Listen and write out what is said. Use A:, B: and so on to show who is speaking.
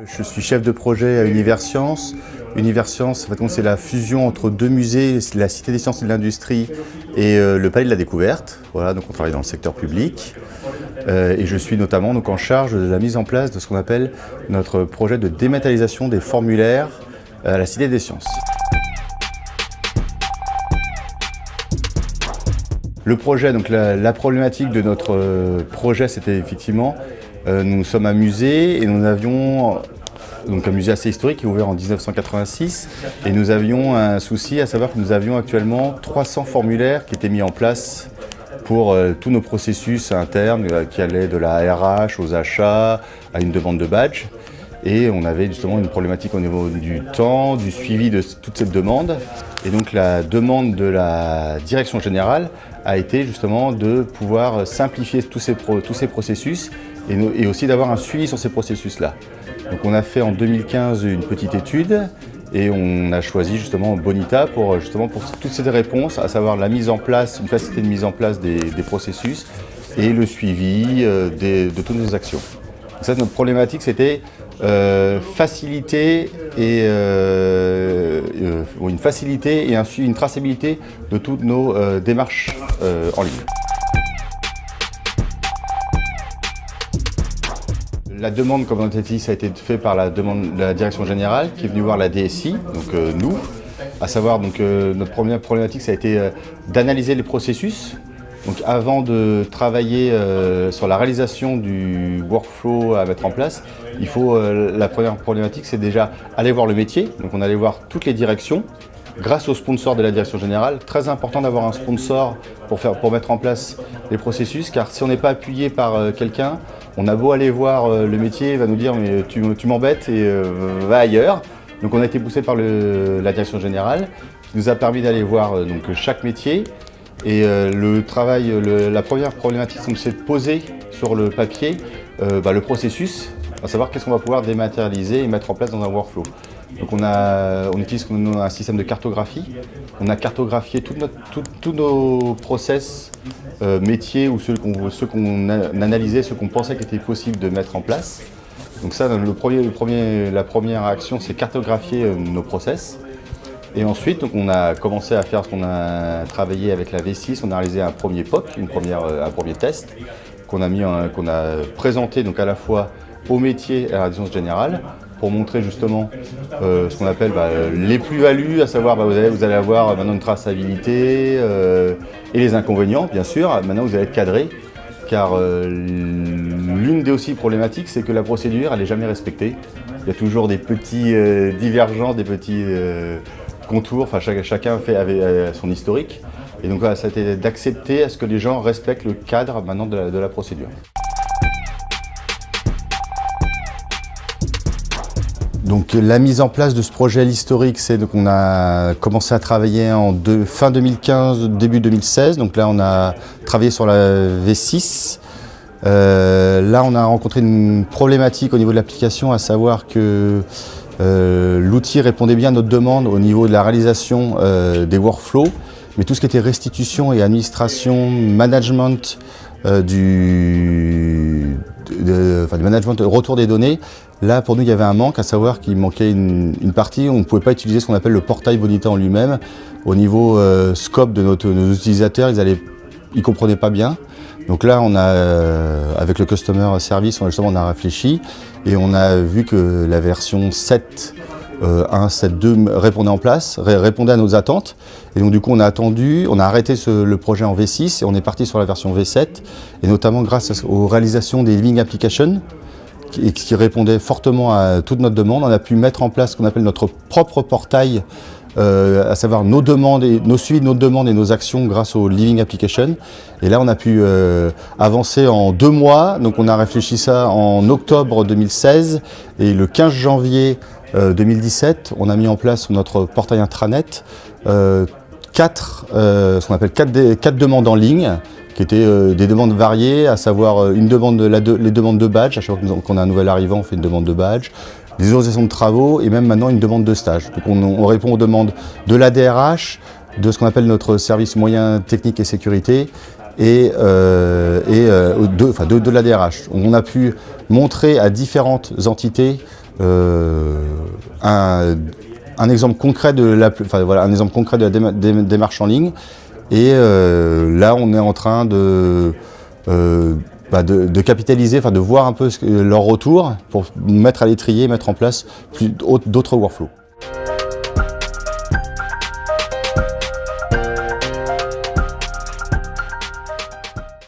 A: Je suis chef de projet à Universcience. Universcience, en fait, c'est la fusion entre deux musées, la Cité des sciences et de l'industrie et le Palais de la Découverte. Voilà, donc on travaille dans le secteur public. Et je suis notamment donc, en charge de la mise en place de ce qu'on appelle notre projet de dématérialisation des formulaires à la Cité des sciences. Le projet, donc la problématique de notre projet, c'était effectivement, nous sommes un musée et nous avions donc un musée assez historique qui est ouvert en 1986 et nous avions un souci, à savoir que nous avions actuellement 300 formulaires qui étaient mis en place pour tous nos processus internes qui allaient de la RH aux achats à une demande de badge. Et on avait justement une problématique au niveau du temps, du suivi de toute cette demande. Et donc la demande de la direction générale a été justement de pouvoir simplifier tous ces processus et aussi d'avoir un suivi sur ces processus-là. Donc on a fait en 2015 une petite étude et on a choisi justement Bonita pour toutes ces réponses, à savoir la mise en place, une facilité de mise en place des processus et le suivi de toutes nos actions. Donc ça, notre problématique, c'était faciliter et une facilité et une traçabilité de toutes nos démarches en ligne. La demande, comme on a dit, ça a été fait par la direction générale qui est venue voir la DSI, donc nous, à savoir donc notre première problématique, ça a été d'analyser les processus. Donc avant de travailler sur la réalisation du workflow à mettre en place, la première problématique, c'est déjà aller voir le métier. Donc on allait voir toutes les directions grâce au sponsor de la direction générale. Très important d'avoir un sponsor pour mettre en place les processus, car si on n'est pas appuyé par quelqu'un, on a beau aller voir le métier, il va nous dire mais tu m'embêtes et va ailleurs. Donc on a été poussé par la direction générale qui nous a permis d'aller voir donc, chaque métier. Et la première problématique, c'est de poser sur le papier le processus, à savoir qu'est-ce qu'on va pouvoir dématérialiser et mettre en place dans un workflow. Donc on utilise un système de cartographie. On a cartographié tous nos process métiers ou ceux qu'on analysait, ceux qu'on pensait qu'il était possible de mettre en place. Donc ça, la première action, c'est cartographier nos process. Et ensuite, donc, on a commencé à faire ce qu'on a travaillé avec la V6, on a réalisé un premier POC, un premier test qu'on a présenté donc, à la fois au métier et à la direction générale pour montrer justement ce qu'on appelle les plus-values, à savoir vous allez avoir maintenant une traçabilité et les inconvénients, bien sûr. Maintenant, vous allez être cadré, car l'une des aussi problématiques, c'est que la procédure, elle n'est jamais respectée. Il y a toujours des petits divergences, des petits contours, enfin chacun fait avec son historique. Et donc voilà, ça a été d'accepter à ce que les gens respectent le cadre maintenant de la procédure. Donc la mise en place de ce projet historique, c'est qu'on a commencé à travailler fin 2015, début 2016. Donc là, on a travaillé sur la V6. Là, on a rencontré une problématique au niveau de l'application, à savoir que l'outil répondait bien à notre demande au niveau de la réalisation des workflows, mais tout ce qui était restitution et administration, management du management retour des données, là pour nous il y avait un manque, à savoir qu'il manquait une partie, on ne pouvait pas utiliser ce qu'on appelle le portail Bonita en lui-même. Au niveau scope de nos utilisateurs, ils comprenaient pas bien. Donc là, avec le Customer Service, on a réfléchi et on a vu que la version 7.1, 7.2 répondait à nos attentes. Et donc du coup, on a arrêté le projet en V6 et on est parti sur la version V7. Et notamment grâce aux réalisations des Living Applications, qui répondait fortement à toute notre demande, on a pu mettre en place ce qu'on appelle notre propre portail, à savoir nos suivis de nos demandes et nos actions grâce aux Living Applications. Et là, on a pu avancer en 2 mois. Donc, on a réfléchi ça en octobre 2016 et le 15 janvier 2017, on a mis en place notre portail intranet ce qu'on appelle 4 demandes en ligne, qui étaient des demandes variées, à savoir les demandes de badge. À chaque fois qu'on a un nouvel arrivant, on fait une demande de badge, des autorisations de travaux et même maintenant une demande de stage. Donc on répond aux demandes de la DRH, de ce qu'on appelle notre service moyens techniques et sécurité et de la DRH. On a pu montrer à différentes entités un exemple concret de la démarche en ligne. Et là, on est en train de capitaliser, de voir un peu leur retour pour mettre à l'étrier, mettre en place d'autres workflows.